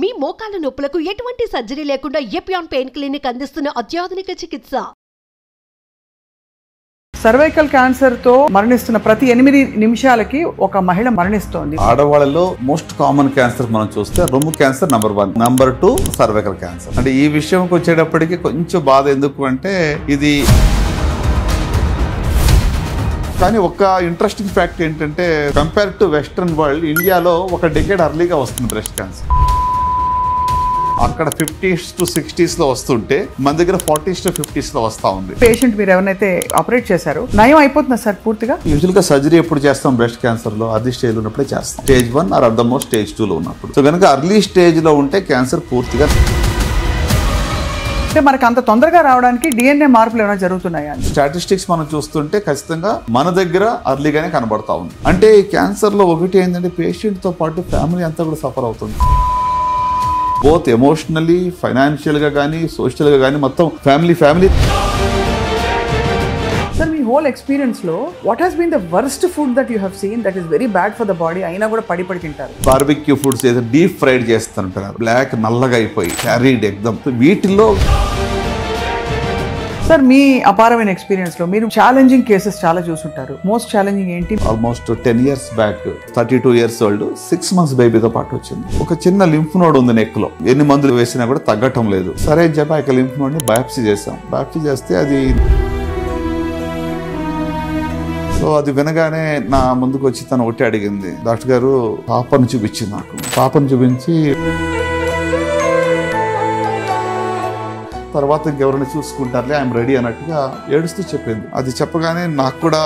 మీ మోకాల నొప్పులకు ఎటువంటి సర్జరీ లేకుండా ఎపియాన్ పెయిన్ క్లినిక్ అందిస్తున్న అత్యాధునిక చికిత్స. సర్వైకల్ క్యాన్సర్ తో మరణిస్తున్న ప్రతి 8 నిమిషాలకి ఒక మహిళ మరణిస్తోంది. ఆడవాళ్ళలో మోస్ట్ కామన్ క్యాన్సర్ మనం చూస్తే రొమ్ము cancer number 1, number 2 cervical cancer. అంటే ఈ విషయంకి వచ్చేటప్పటికి కొంచెం బాధ ఎందుకు అంటే ఇది కానీ ఒక ఇంట్రెస్టింగ్ ఫ్యాక్ట్ ఏంటంటే కంపేర్ టు వెస్ట్రన్ వరల్డ్ ఇండియాలో ఒక డెకేడ్ అర్లీగా వస్తుంది బ్రెస్ట్ క్యాన్సర్. అక్కడ 50s to 60s లో వస్తుంటే మన దగ్గర 40s to 50s లో వస్తా ఉంది. పేషెంట్ మీరు ఎవరైతే ఆపరేట్ చేశారో నయం అయిపోతుందా సార్ పూర్తిగా? యూజువల్ గా సర్జరీ ఎప్పుడు చేస్తాం బ్రెస్ట్ క్యాన్సర్ లో? అర్లీ స్టేజ్ లో ఉన్నప్పుడే చేస్తాం. Stage 1 or at the most stage 2 లో ఉన్నప్పుడు. సో కనుక అర్లీ స్టేజ్ లో ఉంటే క్యాన్సర్ పూర్తిగా అంటే మనకు అంత తొందరగా రావడానికి డిఎన్ఏ మార్పులు ఏమైనా జరుగుతున్నాయా? స్టాటిస్టిక్స్ మనం చూస్తుంటే ఖచ్చితంగా మన దగ్గర అర్లీగానే కనబడతా ఉంది. అంటే ఈ క్యాన్సర్ లో ఒకటి ఏంటంటే పేషెంట్ తో పాటు ఫ్యామిలీ అంతా కూడా సఫర్ అవుతుంది. బోత్ ఎమోషనలీ, ఫైనాన్షియల్ గా కానీ, సోషల్ గా కానీ మొత్తం ఫ్యామిలీ. సార్ మీ హోల్ ఎక్స్పీరియన్స్ లో what has been the worst food that you have seen that is very bad for the body అయినా కూడా పడి తింటారు? బార్బిక్యూ ఫుడ్స్ ఏదో డీప్ ఫ్రైడ్ చేస్తుంటారు, బ్లాక్ నల్లగా అయిపోయి క్యారీడ్ ఎగ్దమ్. వీటిల్లో సార్ మీ అపారమైన ఎక్స్పీరియన్స్ లో మీరు ఛాలెంజింగ్ కేసెస్ చాలా చూసుంటారు. మోస్ట్ ఛాలెంజింగ్ ఏంటి? Almost 10 years back 32 years old 6 months బేబీతో పాటు వచ్చింది. ఒక చిన్న లింఫ్ నోడ్ ఉంది నెక్ లో, ఎన్ని మందులు వేసినా కూడా తగ్గటం లేదు. సరే అని చెప్పి ఆ లింఫ్ నోడ్ ని బయాప్సీ చేసాం. బయాప్సీ చేస్తే అది వినగానే నా ముందుకు వచ్చి తను ఒకటి అడిగింది, డాక్టర్ గారు పాపను చూపించింది నాకు. పాపను చూపించి తర్వాత ఇంకెవరైనా చూసుకుంటారులే, ఐఎమ్ రెడీ అన్నట్టుగా ఏడుస్తూ చెప్పింది. అది చెప్పగానే నాకు కూడా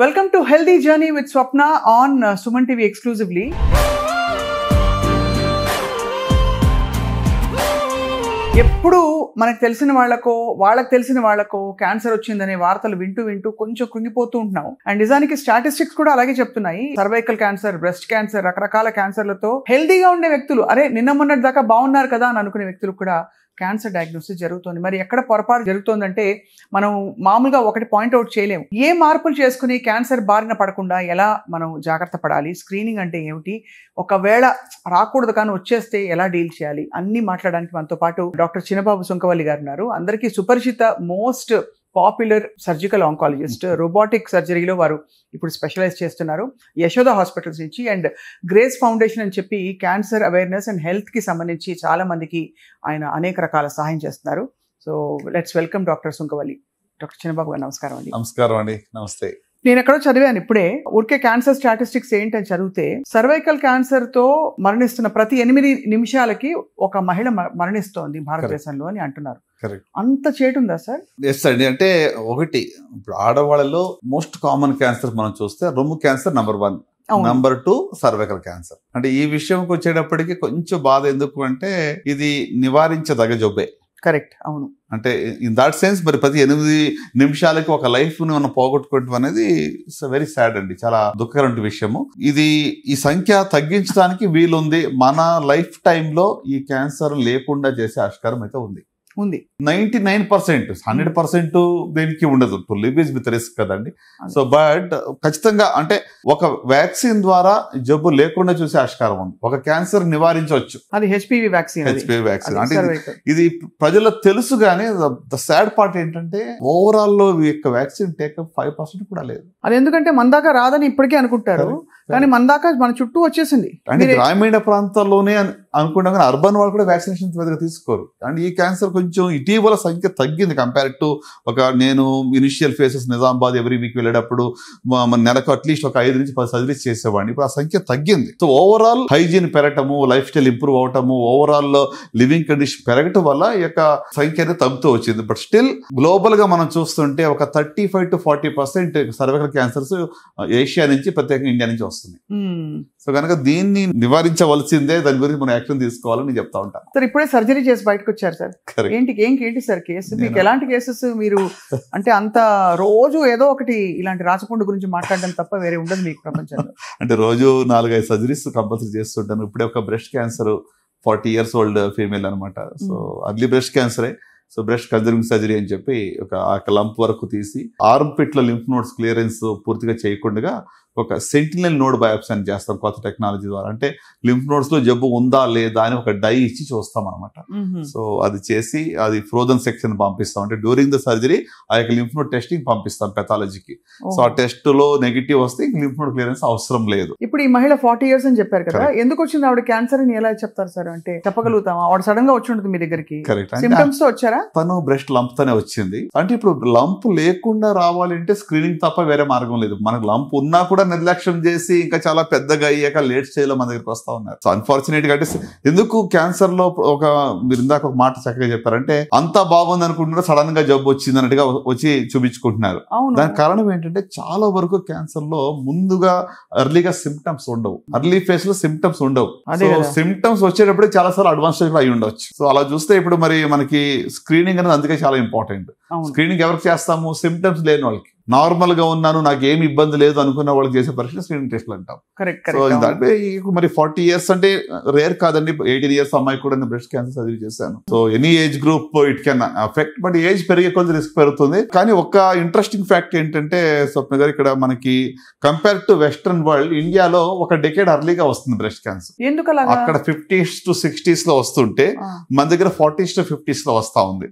welcome to healthy journey with Swapna on Suman TV exclusively. ఎప్పుడు మనకు తెలిసిన వాళ్ళకి తెలిసిన వాళ్ళకో క్యాన్సర్ వచ్చిందనే వార్తలు వింటూ కొంచెం కృంగిపోతూ ఉంటున్నాం. అండ్ నిజానికి స్టాటిస్టిక్స్ కూడా అలాగే చెప్తున్నాయి. సర్వైకల్ క్యాన్సర్, బ్రెస్ట్ క్యాన్సర్, రకరకాల క్యాన్సర్లతో హెల్దీగా ఉండే వ్యక్తులు, అరే నిన్న మొన్నటి దాకా బాగున్నారు కదా అని అనుకునే వ్యక్తులు కూడా క్యాన్సర్ డయాగ్నోసిస్ జరుగుతుంది. మరి ఎక్కడ పొరపాటు జరుగుతుందంటే మనం మామూలుగా ఒకటి పాయింట్అవుట్ చేయలేము. ఏ మార్పులు చేసుకుని క్యాన్సర్ బారిన పడకుండా ఎలా మనం జాగ్రత్త పడాలి, స్క్రీనింగ్ అంటే ఏమిటి, ఒకవేళ రాకూడదు కానీ వచ్చేస్తే ఎలా డీల్ చేయాలి, అన్ని మాట్లాడడానికి మనతో పాటు డాక్టర్ చినబాబు సుంకవల్లి గారు ఉన్నారు. అందరికీ సుపరిచిత, most popular surgical oncologist. Robotic సర్జరీలో వారు ఇప్పుడు స్పెషలైజ్ చేస్తున్నారు యశోద హాస్పిటల్స్ నుంచి. అండ్ గ్రేస్ ఫౌండేషన్ అని చెప్పి క్యాన్సర్ అవేర్నెస్ అండ్ హెల్త్కి సంబంధించి చాలా మందికి ఆయన అనేక రకాల సహాయం చేస్తున్నారు. So let's welcome doctor Sunkavalli. Doctor Chinababu గారు నమస్కారం అండి. నమస్కారం అండి. నమస్తే. నేను ఎక్కడో చదివాను ఇప్పుడే, ఊరికే క్యాన్సర్ స్టాటిస్టిక్స్ ఏంటని చదివితే సర్వైకల్ క్యాన్సర్ తో మరణిస్తున్న ప్రతి 8 నిమిషాలకి ఒక మహిళ మరణిస్తోంది భారతదేశంలో అని అంటున్నారు. అంత చేటుందా సార్? ఎస్ అండి. అంటే ఒకటి, ఇప్పుడు ఆడవాళ్ళలో మోస్ట్ కామన్ క్యాన్సర్ మనం చూస్తే రొమ్ము cancer number 1, number 2 cervical cancer. అంటే ఈ విషయంకి వచ్చేటప్పటికి కొంచెం బాధ ఎందుకు అంటే ఇది నివారించదగ జబ్బే. కరెక్ట్, అవును. అంటే ఇన్ దాట్ సెన్స్ మరి ప్రతి 8 నిమిషాలకి ఒక లైఫ్ ని మనం పోగొట్టుకోవడం అనేది ఇట్స్ వెరీ సాడ్ అండి, చాలా దుఃఖకరమైన విషయము. ఈ సంఖ్య తగ్గించడానికి వీలుంది. మన లైఫ్ టైంలో ఈ క్యాన్సర్ లేకుండా చేసే ఆస్కారం అయితే ఉంది. 99%, 100% దేనికి ఉండదు. To live is with risk కదండి. సో బట్ ఖచ్చితంగా అంటే ఒక వ్యాక్సిన్ ద్వారా జబ్బు లేకుండా చూసే ఆస్కారం ఉంది. ఒక క్యాన్సర్ నివారించవచ్చు. అది హెచ్పివి వ్యాక్సిన్. అంటే ఇది ప్రజలకు తెలుసు కానీ ద సాడ్ పార్ట్ ఏంటంటే ఓవరాల్ లో ఈ యొక్క వ్యాక్సిన్ టేకప్ 5% కూడా లేదు. అది ఎందుకంటే మన దాకా రాదని ఇప్పటికే అనుకుంటారు, కానీ మన దాకా మన చుట్టూ వచ్చేసింది. అంటే గ్రామీణ ప్రాంతాల్లోనే అనుకున్నా కానీ అర్బన్ వాళ్ళు కూడా వ్యాక్సినేషన్ పెద్దగా తీసుకోరు. అండ్ ఈ క్యాన్సర్ కొంచెం ఇటీవల సంఖ్య తగ్గింది కంపేర్ టు నేను initial faces Nizamabad every week వెళ్ళేటప్పుడు నెలకు అట్లీస్ట్ ఒక 5 నుంచి 10 సర్జరీస్ చేసేవాడిని. ఇప్పుడు ఆ సంఖ్య తగ్గింది. సో ఓవరాల్ హైజీన్ పెరగటము, లైఫ్ స్టైల్ ఇంప్రూవ్ అవటము, ఓవరాల్ లివింగ్ కండిషన్ పెరగటం వల్ల ఈ యొక్క సంఖ్య అనేది తగ్గుతూ వచ్చింది. బట్ స్టిల్ గ్లోబల్ గా మనం చూస్తుంటే ఒక 35 to 40% సర్వైకల్ క్యాన్సర్స్ ఏషియా నుంచి, ప్రత్యేకంగా ఇండియా నుంచి వస్తుంది. సో కనుక దీన్ని నివారించవలసిందే, దాని గురించి మనం యాక్షన్ తీసుకోవాలని చెప్తా ఉంటాం. సార్ ఇప్పుడే సర్జరీ చేసి బయటకు వచ్చారు సార్. ఏంటి సార్ కేసు? మీకు ఎలాంటి కేసెస్? మీరు అంటే అంత రోజు ఏదో ఒకటి ఇలాంటి రాచకొండ గురించి మాట్లాడడం తప్ప వేరే ఉండదు మీకు ప్రపంచంలో. అంటే రోజు 4-5 సర్జరీస్ కంపల్సరీ చేస్తుంటాను. ఇప్పుడే ఒక breast cancer 40 years old female అనమాట. సో అర్లీ బ్రెస్ట్ క్యాన్సరే. సో బ్రెస్ట్ కన్జర్వింగ్ సర్జరీ అని చెప్పి ఒక లంప్ వరకు తీసి ఆర్మ్ పిట్ లో లింఫ్ నోడ్స్ క్లియరెన్స్ పూర్తిగా చేయకుండా ఒక సెంటినల్ నోడ్ బయాప్సీ అని చేస్తాం కొత్త టెక్నాలజీ ద్వారా. అంటే లింఫ్ నోడ్స్ లో జబ్బు ఉందా లేదా అని ఒక డై ఇచ్చి చూస్తాం అనమాట. సో అది చేసి అది ఫ్రోజన్ సెక్షన్ పంపిస్తాం. అంటే డ్యూరింగ్ ద సర్జరీ ఆ యొక్క లింఫ్ నోడ్ టెస్టింగ్ పంపిస్తాం పెథాలజీకి. సో ఆ టెస్ట్ లో నెగిటివ్ వస్తే లింఫ్ నోడ్ క్లియరెన్స్ అవసరం లేదు. ఇప్పుడు ఈ మహిళ 40 years అని చెప్పారు కదా, ఎందుకు వచ్చింది ఆవిడ క్యాన్సర్ అని ఎలా చెప్తారు సార్? అంటే చెప్పగలుగుతాం ఆవిడ సడన్ గా వచ్చి ఉంటుంది మీ దగ్గరికి, కరెక్ట్. సిమ్టమ్స్ తో వచ్చారా? తను బ్రెస్ట్ లంప్ తోనే వచ్చింది. అంటే ఇప్పుడు లంప్ లేకుండా రావాలంటే స్క్రీనింగ్ తప్ప వేరే మార్గం లేదు. మనకు లంప్ ఉన్నా కూడా నిర్లక్ష్యం చేసి ఇంకా చాలా పెద్దగా అయ్యాక లేట్ స్టేజ్ లో మన దగ్గరికి వస్తా ఉన్నారు. సో అన్ఫార్చునేట్ గా అంటే ఎందుకు క్యాన్సర్ లో మీరు ఇందాక ఒక మాట చక్కగా చెప్పారంటే అంతా బాగుంది అనుకుంటున్నారు, సడన్ గా జబ్బు వచ్చింది అన్నట్టుగా వచ్చి చూపించుకుంటున్నారు. దానికి కారణం ఏంటంటే చాలా వరకు క్యాన్సర్ లో ముందుగా ఎర్లీగా సిమ్టమ్స్ ఉండవు, ఎర్లీ ఫేజ్ లో సిమ్టమ్స్ ఉండవు. సో సిమ్టమ్స్ వచ్చేటప్పుడు చాలా సార్లు అడ్వాన్స్ స్టేజ్ లో అయి ఉండొచ్చు. సో అలా చూస్తే ఇప్పుడు మరి మనకి స్క్రీనింగ్ అనేది అందుకే చాలా ఇంపార్టెంట్. స్క్రీనింగ్ ఎవరికి చేస్తాము? సిమ్టమ్స్ లేని వాళ్ళకి. నార్మల్ గా ఉన్నాను, నాకు ఏమి ఇబ్బంది లేదు అనుకున్న వాళ్ళకి చేసే పరీక్ష స్క్రీనింగ్ టెస్ట్లు అంటాం. సో దాంట్లో మరి 40 years అంటే రేర్ కాదండి. 18 years అమ్మాయి కూడా నేను బ్రెస్ట్ క్యాన్సర్ సర్జరీ చేశాను. So any age group it can affect, but age పెరిగే కొంచెం రిస్క్ పెరుగుతుంది. కానీ ఒక ఇంట్రెస్టింగ్ ఫ్యాక్ట్ ఏంటంటే స్వప్న గారు, ఇక్కడ మనకి కంపేర్ టు వెస్టర్న్ వరల్డ్ ఇండియాలో ఒక డెకేడ్ అర్లీగా వస్తుంది బ్రెస్ట్ క్యాన్సర్. ఎందుకు అక్కడ 50s to 60s లో వస్తుంటే మన దగ్గర 40s to 50s లో వస్తా ఉంది.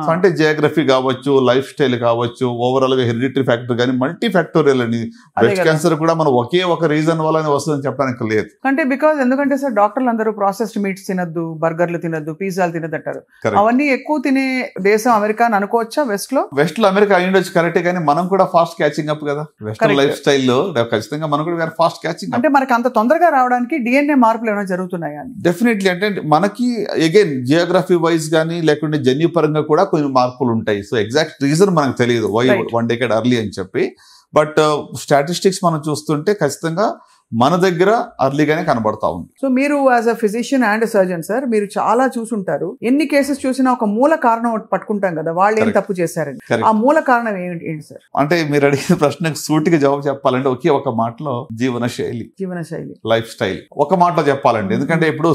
సో అంటే జియోగ్రఫీ కావచ్చు, లైఫ్ స్టైల్ కావచ్చు, ఓవరాల్ గా హెరిడిటరీ ఫ్యాక్టర్ కానీ మల్టీ ఫ్యాక్టోరియల్ అని బ్రెస్ట్ క్యాన్సర్ కూడా మనం ఒకే ఒక రీజన్ వల్ల వస్తుందని చెప్పడానికి లేదు. అంటే బికాజ్ ఎందుకంటే సార్ డాక్టర్లు అందరూ ప్రాసెస్డ్ మీట్స్ తినద్దు, బర్గర్లు తినద్దు, పిజ్జాలు తినద్దు అంటారు. అవన్నీ ఎక్కువ తినే దేశం అమెరికా అని అనుకోవచ్చా? వెస్ట్ లో అమెరికా అయ్యుండొచ్చు, కరెక్టే. కానీ మనం కూడా ఫాస్ట్ క్యాచింగ్ అప్ కదా వెస్టర్న్ లైఫ్ స్టైల్లో. ఖచ్చితంగా మనం కూడా ఫాస్ట్ క్యాచింగ్. అంటే మనకి అంత తొందరగా రావడానికి డిఎన్ఏ మార్పులు ఏమైనా జరుగుతున్నాయా? డెఫినెట్లీ. అంటే మనకి అగైన్ జియోగ్రఫీ వైజ్ కానీ లేకుంటే జన్యుపరంగా కూడా కొన్ని మార్పులు ఉంటాయి. సో ఎగ్జాక్ట్ రీజన్ మనకు తెలియదు వై 1 decade early అని చెప్పి. బట్ స్టాటిస్టిక్స్ మనం చూస్తుంటే ఖచ్చితంగా మన దగ్గర అర్లీగానే కనబడతా ఉంది. సో మీరు as a physician and surgeon sir, మీరు చాలా చూసుంటారు. ఎన్ని కేసెస్ చూసినా ఒక మూల కారణం పట్టుకుంటాం కదా, వాళ్ళు ఏం తప్పు చేశారని. ఆ మూల కారణం ఏంటి సార్? అంటే మీరు అడిగిన ప్రశ్నకు సూటిగా జవాబు చెప్పాలంటే ఒకే ఒక మాటలో జీవన శైలి, లైఫ్ స్టైల్. ఒక మాటలో చెప్పాలండి. ఎందుకంటే ఇప్పుడు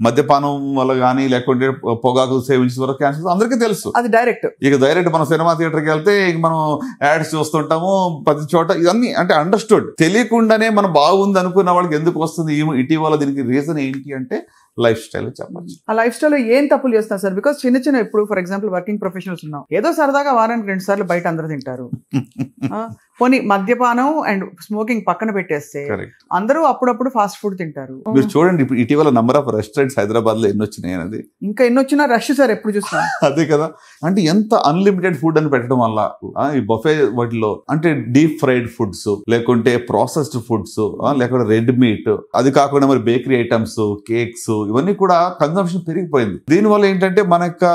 మద్యపానం వల్ల కానీ లేకుంటే పొగాకు సేవించిన వరకు క్యాన్సర్ అందరికీ తెలుసు, అది డైరెక్ట్. డైరెక్ట్ మనం సినిమా థియేటర్కి వెళ్తే మనం యాడ్స్ చూస్తుంటాము ప్రతి చోట. ఇవన్నీ అంటే అండర్స్టూడ్. తెలియకుండానే మనం బాగుంది అనుకున్న వాళ్ళకి ఎందుకు వస్తుంది? ఇటీవల దీనికి రీజన్ ఏంటి అంటే లైఫ్ స్టైల్ చెప్పచ్చు. ఆ లైఫ్ స్టైల్ ఏం తప్పులు చేస్తారు సార్? బికాస్ చిన్న ఇప్పుడు ఫర్ ఎగ్జాంపుల్ వర్కింగ్ ప్రొఫెషనల్స్ ఉన్నాం, ఏదో సరదాగా వారానికి 2 సార్లు బయట అందరూ తింటారు. పోనీ మద్యపానం అండ్ స్మోకింగ్ పక్కన పెట్టేస్తే అందరూ అప్పుడప్పుడు ఫాస్ట్ ఫుడ్ తింటారు. మీరు చూడండి ఇప్పుడు ఇటీవల నంబర్ ఆఫ్ రెస్టారెంట్స్ హైదరాబాద్ లో ఎన్ని వచ్చినాయి అనేది. ఇంకా ఎన్ని వచ్చినా రష్ సార్ ఎప్పుడు చూసినా. అదే కదా. అంటే ఎంత అన్లిమిటెడ్ ఫుడ్ అని పెట్టడం వల్ల ఈ బఫే వాటిలో అంటే డీప్ ఫ్రైడ్ ఫుడ్స్, లేకుంటే ప్రాసెస్డ్ ఫుడ్స్, లేకుంటే రెడ్ మీట్, అది కాకుండా మరి బేకరీ ఐటమ్స్, కేక్స్, ఇవన్నీ కూడా కన్సంప్షన్ పెరిగిపోయింది. దీనివల్ల ఏంటంటే మన యొక్క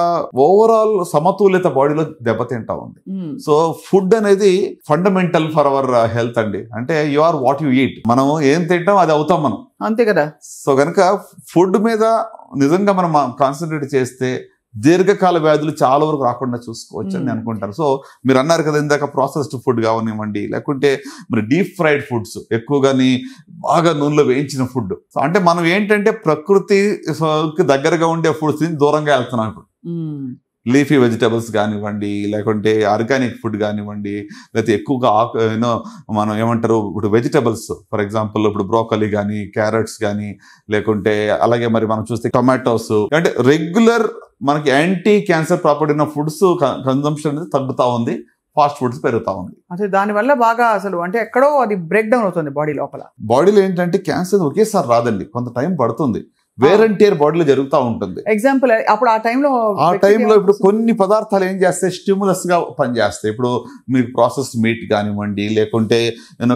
ఓవరాల్ సమతుల్యత బాడీలో దెబ్బతింటా ఉంది. సో ఫుడ్ అనేది ఫండమెంటల్ ఫర్ అవర్ హెల్త్ అండి. అంటే you are what you eat. మనం ఏం తింటాం అది అవుతాం మనం, అంతే కదా. సో కనుక ఫుడ్ మీద నిజంగా మనం కాన్సన్ట్రేట్ చేస్తే దీర్ఘకాల వ్యాధులు చాలా వరకు రాకుండా చూసుకోవచ్చు అని అనుకుంటారు. సో మీరు అన్నారు కదా ఇందాక ప్రాసెస్డ్ ఫుడ్ కావనివ్వండి, లేకుంటే మరి డీప్ ఫ్రైడ్ ఫుడ్స్, ఎక్కువగాని బాగా నూనెలో వేయించిన ఫుడ్. సో అంటే మనం ఏంటంటే ప్రకృతికి దగ్గరగా ఉండే ఫుడ్స్ దూరంగా వెళ్తున్నాం ఇప్పుడు. లీఫీ వెజిటబుల్స్ కానివ్వండి, లేకుంటే ఆర్గానిక్ ఫుడ్ కానివ్వండి, లేకపోతే ఎక్కువగా మనం ఏమంటారు ఇప్పుడు వెజిటబుల్స్, ఫర్ ఎగ్జాంపుల్ ఇప్పుడు బ్రోకలీ కానీ, క్యారెట్స్ కానీ, లేకుంటే అలాగే మరి మనం చూస్తే టొమాటోస్, అంటే రెగ్యులర్ మనకి యాంటీ క్యాన్సర్ ప్రాపర్టీ ఉన్న ఫుడ్స్ కన్సంప్షన్ అనేది తగ్గుతా ఉంది, ఫాస్ట్ ఫుడ్స్ పెరుగుతా ఉంది. అసలు దానివల్ల బాగా అసలు అంటే ఎక్కడో అది బ్రేక్ డౌన్ అవుతుంది బాడీ లోపల. బాడీలో ఏంటంటే క్యాన్సర్ ఒకేసారి రాదండి, కొంత టైం పడుతుంది. వేర్ అండ్ టేర్ బాడీలో జరుగుతూ ఉంటుంది. ఎగ్జాంపుల్ అప్పుడు ఆ టైంలో ఇప్పుడు కొన్ని పదార్థాలు ఏం చేస్తాయి, స్టిమ్యులస్ గా పనిచేస్తాయి. ఇప్పుడు మీకు ప్రాసెస్డ్ మీట్ కానివ్వండి, లేకుంటే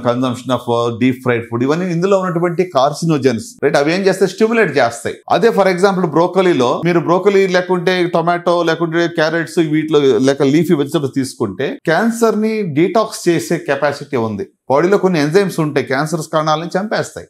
consumption of deep fried food, ఇవన్నీ ఇందులో ఉన్నటువంటి కార్సినోజన్స్ రైట్, అవి ఏం చేస్తాయి, స్టిమ్యులేట్ చేస్తాయి. అదే ఫర్ ఎగ్జాంపుల్ బ్రోకలీలో మీరు బ్రోకలీ లేకుంటే టొమాటో లేకుంటే క్యారెట్స్ వీటిలో లేక లీఫీ వెజిటబుల్స్ తీసుకుంటే క్యాన్సర్ ని డీటాక్స్ చేసే కెపాసిటీ ఉంది. బాడీలో కొన్ని ఎంజైమ్స్ ఉంటాయి క్యాన్సర్స్ కణాలని చంపేస్తాయి.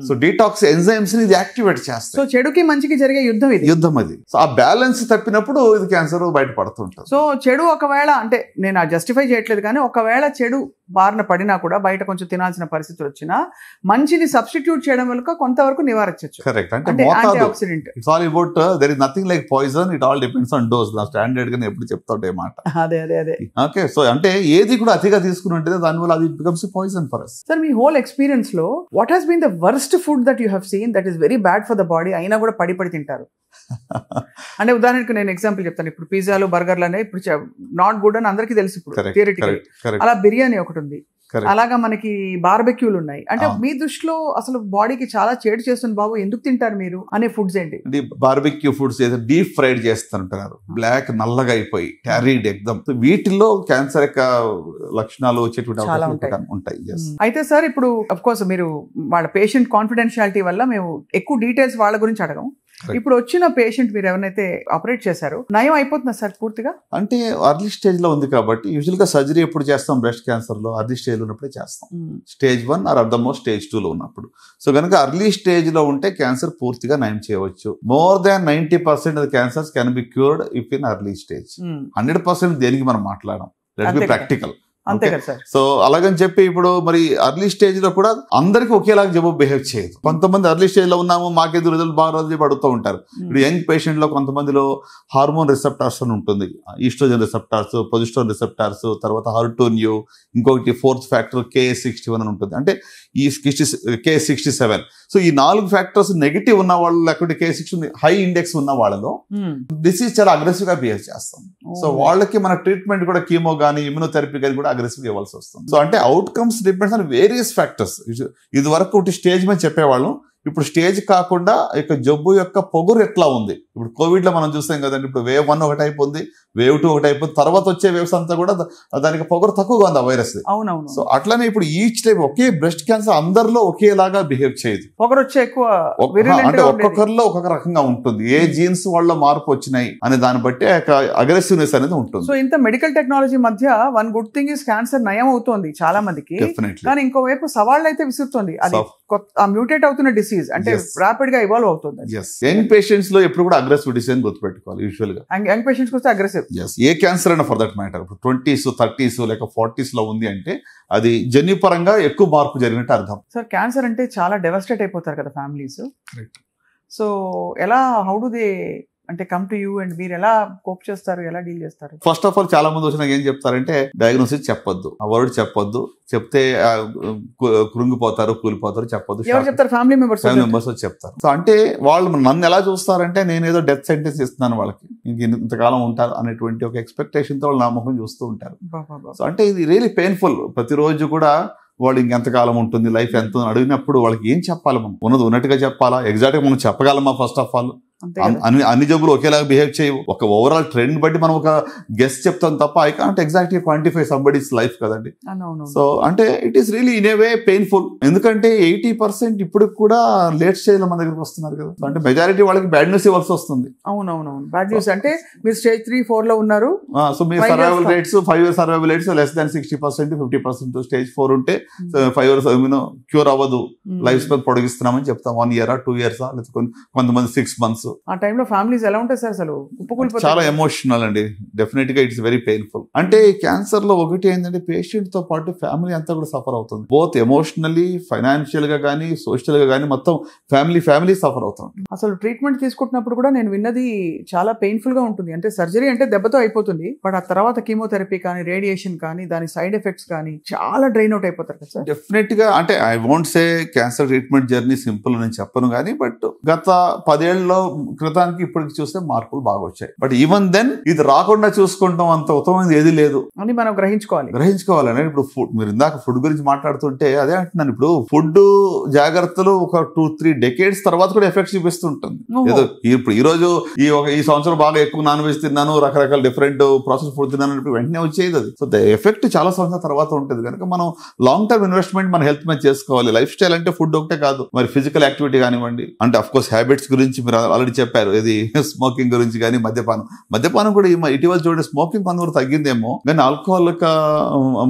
సో డీటాక్స్ ఎంజైమ్స్ ని ఇది యాక్టివేట్ చేస్తాయి. సో చెడుకి మంచికి జరిగే యుద్ధం అది. సో ఆ బ్యాలెన్స్ తప్పినప్పుడు ఇది క్యాన్సర్ బయటపడుతుంటుంది. సో చెడు ఒకవేళ అంటే నేను జస్టిఫై చేయట్లేదు కానీ ఒకవేళ చెడు బారిన పడినా కూడా బయట కొంచెం తినాల్సిన పరిస్థితులు వచ్చినా మంచిని సబ్స్టిట్యూట్ చేయడం వల్ల కొంతవరకు నివారించవచ్చు. కరెక్ట్. అంటే antioxidant. It's all about their is nothing like poison, it all depends on dose. నా స్టాండర్డ్ గా ఎప్పుడు చెప్తాంటే మాట. అదే ఓకే. సో అంటే ఏది కూడా అతిగా తీసుకుని ఉంటే దానివల్ల అది becomes poison for us. Sir మీ హోల్ ఎక్స్పీరియన్స్ లో what has been the worst food that you have seen that is very bad for the body అయినా కూడా పడి తింటారు? అంటే ఉదాహరణకు నేను ఎగ్జాంపుల్ చెప్తాను. ఇప్పుడు పిజ్జాలు బర్గర్లు అనేవి ఇప్పుడు నాట్ గుడ్ అని అందరికీ తెలుసు ఇప్పుడు థియరిటికల్. అలా బిర్యానీ ఒకటి ఉంది, అలాగా మనకి బార్బెక్యూలు ఉన్నాయి. అంటే మీ దృష్టిలో అసలు బాడీకి చాలా చేటు చేస్తుంది బాబు, ఎందుకు తింటారు మీరు అనే ఫుడ్స్ ఏంటి? బార్బెక్యూ ఫుడ్స్ ఏదో డీప్ ఫ్రైడ్ చేస్తుంటారు, బ్లాక్ నల్లగా అయిపోయి క్యారీడ్ ఎగ్దమ్. వీటిల్లో క్యాన్సర్ యొక్క లక్షణాలు వచ్చేటువంటి ఉంటాయి. అయితే సార్ ఇప్పుడు అఫ్ కోర్స్ మీరు వాళ్ళ పేషెంట్ కాన్ఫిడెన్షియాలిటీ వల్ల మేము ఎక్కువ డీటెయిల్స్ వాళ్ళ గురించి అడగం. ఇప్పుడు వచ్చిన పేషెంట్ మీరు ఎవరైతే ఆపరేట్ చేశారో నయం అయిపోతుందా సార్ పూర్తిగా? అంటే అర్లీ స్టేజ్ లో ఉంది కాబట్టి యూజువల్ గా సర్జరీ ఎప్పుడు చేస్తాం బ్రెస్ట్ క్యాన్సర్ లో? అర్లీ స్టేజ్ లో ఉన్నప్పుడే చేస్తాం. Stage 1 or at the most stage 2 లో ఉన్నప్పుడు. సో కనుక అర్లీ స్టేజ్ లో ఉంటే క్యాన్సర్ పూర్తిగా నయం చేయవచ్చు. More than 90% of cancers can be cured if in early stage. 100% దేనికి మనం మాట్లాడడం, లెట్స్ బి ప్రాక్టికల్. అంతే కదా సార్. సో అలాగని చెప్పి ఇప్పుడు మరి అర్లీ స్టేజ్ లో కూడా అందరికి ఒకేలాగా జవాబు బిహేవ్ చేయదు. కొంతమంది అర్లీ స్టేజ్ లో ఉన్నాము మాకేదో రిజల్ట్ బాగా రోజు చెప్పి అడుగుతూ ఉంటారు. ఇప్పుడు యంగ్ పేషెంట్ లో కొంతమందిలో హార్మోన్ రిసెప్టార్స్ అని ఉంటుంది, ఈస్ట్రోజన్ రిసెప్టార్స్, పొజిస్ట్రోన్ రిసెప్టార్స్, తర్వాత హర్టోన్యూ, ఇంకొకటి 4th ఫ్యాక్టర్ KS61 అని ఉంటుంది, అంటే ఈ K67. సో ఈ 4 ఫ్యాక్టర్స్ నెగిటివ్ ఉన్న వాళ్ళు లేకపోతే K60 హై ఇండెక్స్ ఉన్న వాళ్ళలో డిసీజ్ చాలా అగ్రెసివ్ గా బిహేవ్ చేస్తాం. సో వాళ్ళకి మన ట్రీట్మెంట్ కూడా కీమో గానీ ఇమ్యూనోథెరపీ కానీ కూడా అగ్రెసివ్ ఇవ్వాల్సి వస్తుంది. సో అంటే outcomes depends on various factors. ఇది వరకు ఒకటి స్టేజ్ మీద చెప్పేవాళ్ళం, ఇప్పుడు స్టేజ్ కాకుండా ఇక జబ్బు యొక్క పొగురు ఎట్లా ఉంది. ఇప్పుడు కోవిడ్ లో మనం చూస్తాం కదండి, ఇప్పుడు వేవ్ 1 ఒక టైప్ ఉంది, వేవ్ 2 ఒక టైప్ ఉంది, తర్వాత వచ్చే వేవ్స్ అంతా కూడా దానికి పొగరు తక్కువగా ఉంది ఆ వైరస్. అవునవును. సో అట్లానే ఇప్పుడు ఈచ్ టైప్ ఒకే బ్రెస్ట్ క్యాన్సర్ అందరిలో ఒకేలాగా బిహేవ్ చేయదు. పొగరు వచ్చే ఎక్కువ అంటే ఒక్కొక్కరిలో ఒక్కొక్క రకంగా ఉంటుంది. ఏ జీన్స్ వాళ్ళ మార్పు వచ్చినాయి అనే దాన్ని బట్టి అగ్రెసివ్నెస్ అనేది ఉంటుంది. సో ఇంత మెడికల్ టెక్నాలజీ మధ్య one good thing is cancer నయం అవుతోంది చాలా మందికి, కానీ ఇంకోవైపు సవాళ్ళు అయితే విసురుతుంది. అది మ్యూటేట్ అవుతున్న డిసీజ్ అంటే రాపిడ్ గా ఇవాల్వ్ అవుతుంది. యంగ్ పేషెంట్స్ లో ఎప్పుడు కూడా అగ్రెసివ్ డిసీజ్ గుర్తుపెట్టుకోవాలి. యూజువల్ గా యంగ్ పేషెంట్స్ వస్తే అగ్రెసివ్. ఏ క్యాన్సర్ అయినా for that matter, 20s 30s లేక 40s లో ఉంది అంటే అది జన్యుపరంగా ఎక్కువ మార్పు జరిగినట్టు అర్థం. సార్ క్యాన్సర్ అంటే చాలా డెవస్టేట్ అయిపోతారు కదా ఫ్యామిలీస్. సో ఎలా హౌ డు దే అంటే కమ్ టు యూ అండ్ మీరు ఎలా కోప్ చేస్తారు, ఎలా డీల్ చేస్తారు? ఫస్ట్ ఆఫ్ ఆల్ చాలా మంది వచ్చినా ఏం చెప్తారంటే డయాగ్నోసిస్ చెప్పొద్దు, ఆ వర్డ్ చెప్పొద్దు, చెప్తే కృంగిపోతారు, కూలిపోతారు, చెప్పొద్దు. ఎవరు చెప్తారు? ఫ్యామిలీ మెంబర్స్ చెప్తారు. సో అంటే వాళ్ళు నన్ను ఎలా చూస్తారంటే నేను ఏదో డెత్ సెంటెన్స్ ఇస్తున్నాను వాళ్ళకి, ఇంతకాలం ఉంటారు అనేటువంటి ఒక ఎక్స్పెక్టేషన్ తో వాళ్ళు నా ముఖం చూస్తూ ఉంటారు. సో అంటే ఇది రియలీ పెయిన్ఫుల్. ప్రతిరోజు కూడా వాళ్ళు ఇంకెంతకాలం ఉంటుంది, లైఫ్ ఎంత అడిగినప్పుడు వాళ్ళకి ఏం చెప్పాలి? మనం ఉన్నది ఉన్నట్టుగా చెప్పాలా? ఎగ్జాక్ట్ గా మనం చెప్పగలమా? ఫస్ట్ ఆఫ్ ఆల్ అన్ని జబ్బులు ఒకేలాగా బిహేవ్ చేయవు. ఒక ఓవరాల్ ట్రెండ్ బట్టి మనం ఒక గెస్ చెప్తాం తప్ప I can't exactly quantify somebody's life కదండి. సో అంటే it is really in a way painful. ఎందుకంటే 80% ఇప్పుడు కూడా లేట్ స్టేజ్ లో మన దగ్గరకు వస్తున్నారు కదా. అంటే మెజారిటీ వాళ్ళకి బ్యాడ్ న్యూస్ ఇవ్వాల్సి వస్తుంది. అవునవునవును, బ్యాడ్ న్యూస్. అంటే మీరు స్టేజ్ 3, 4 లో ఉన్నారు. సో మీ survival rates 5 years survival rates less than 60%, 50%. Stage 4 ఉంటే 5 years క్యూర్ అవ్వదు, లైఫ్ స్పాన్ పొడిగిస్తున్నామని చెప్తాం. 1 year 2 years లేదా కొంతమంది 6 months. ఆ టైంలో ఫ్యామిలీస్ ఎలా ఉంటాయి సార్? అసలు చాలా ఎమోషనల్ అండి. డెఫినెట్ గా ఇట్స్ వెరీ పెయిన్ఫుల్. అంటే క్యాన్సర్ లో ఒకటి ఏంటంటే పేషెంట్ తో పాటు ఫ్యామిలీ అంతా కూడా సఫర్ అవుతుంది. బోత్ ఎమోషనల్లీ, ఫైనాన్షియల్ గా కానీ, సోషల్ గా కానీ, మొత్తం ఫ్యామిలీ సఫర్ అవుతుంది. అసలు ట్రీట్మెంట్ తీసుకుంటున్నప్పుడు కూడా నేను విన్నది చాలా పెయిన్ఫుల్ గా ఉంటుంది. అంటే సర్జరీ అంటే దెబ్బతో అయిపోతుంది, బట్ ఆ తర్వాత కీమోథెరపీ కానీ, రేడియేషన్ కానీ, దాని సైడ్ ఎఫెక్ట్స్ కానీ చాలా డ్రైన్ అవుట్ అయిపోతారు కదా సార్. డెఫినెట్ గా అంటే I won't say cancer treatment journey simple అని చెప్పను కానీ, బట్ గత 10 ఏళ్లలో క్రితానికి ఇప్పటికి చూస్తే మార్పులు బాగా వచ్చాయి. బట్ ఈవెన్ దెన్ ఇది రాకుండా చూసుకుంటాం అంత ఉత్తమమైనది ఏది లేదు అని మనం గ్రహించుకోవాలండి. ఇప్పుడు ఫుడ్, మీరు ఇందాక ఫుడ్ గురించి మాట్లాడుతుంటే అదే అంటున్నాను. ఇప్పుడు ఫుడ్ జాగ్రత్తలు ఒక 2-3 decades తర్వాత కూడా ఎఫెక్ట్స్ చూపిస్తుంటుంది. ఏదో ఇప్పుడు ఈ సంవత్సరం బాగా ఎక్కువ నాన్ వెజ్ తిన్నాను, రకరకాల డిఫరెంట్ ప్రాసెస్ ఫుడ్ తిన్నాను, వెంటనే వచ్చేది అది. సో ద ఎఫెక్ట్ చాలా సంవత్సరాల తర్వాత ఉంటుంది కనుక మనం లాంగ్ టర్మ్ ఇన్వెస్ట్మెంట్ మన హెల్త్ మీద చేసుకోవాలి. లైఫ్ స్టైల్ అంటే ఫుడ్ ఒకటే కాదు, మరి ఫిజికల్ యాక్టివిటీ కానివ్వండి, అంటే అఫ్ కోర్స్ హ్యాబిట్స్ గురించి మీరు ఆల్రెడీ మళ్ళీ చెప్పారు ఇది స్మోకింగ్ గురించి కానీ మద్యపానం కూడా ఇటీవల చూడండి స్మోకింగ్ కొంతవరకు తగ్గిందేమో కానీ ఆల్కహాల్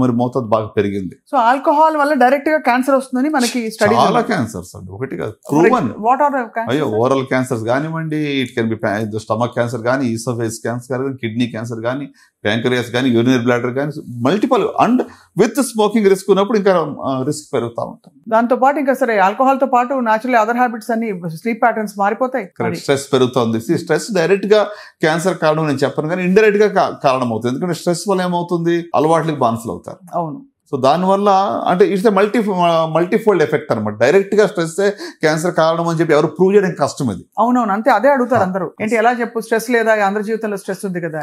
మరి మోతాదు బాగా పెరిగింది. సో ఆల్కహాల్ వల్ల డైరెక్ట్ గా క్యాన్సర్ వస్తుందని మనకి స్టడీ చాలా క్యాన్సర్స్ అండి, ఒకటి కాదు ప్రూవన్. వాట్ ఆర్ అయ్యో ఓరల్ క్యాన్సర్స్ కానివ్వండి, it can be stomach cancer కానీ, ఈసోఫేస్ క్యాన్సర్ కానీ, కిడ్నీ క్యాన్సర్ కానీ, ప్యాంక్రియాస్ కానీ, యూరినరీ బ్లాడర్ కానీ, multiple and with smoking risk ఉన్నప్పుడు ఇంకా రిస్క్ పెరుగుతూ ఉంటుంది. దాంతో పాటు ఇంకా సరే ఆల్కహాల్ తో పాటు న్యాచురల్ అదర్ హ్యాబిట్స్ అన్ని స్లీప్ ప్యాటర్న్స్ మారిపోతాయి. స్ట్రెస్ పెరుగుతుంది. స్ట్రెస్ డైరెక్ట్ గా క్యాన్సర్ కారణం నేను చెప్పను కానీ ఇండైరెక్ట్ గా కారణం అవుతుంది. ఎందుకంటే స్ట్రెస్ వల్ల ఏమవుతుంది, అలవాట్లకి బానిసలు అవుతారు. అవును. సో దానివల్ల అంటే ఇట్స్ మల్టీఫోల్డ్ ఎఫెక్ట్ అనమాట. డైరెక్ట్ గా స్ట్రెస్ క్యాన్సర్ కారణం అని చెప్పి ఎవరు ప్రూవ్ చేయడం కష్టం ఇది. అవునవును, అంతే అదే అడుగుతారు అందరూ. ఏంటి ఎలా చెప్పు, స్ట్రెస్ లేదా, అందరి జీవితంలో స్ట్రెస్ ఉంది కదా,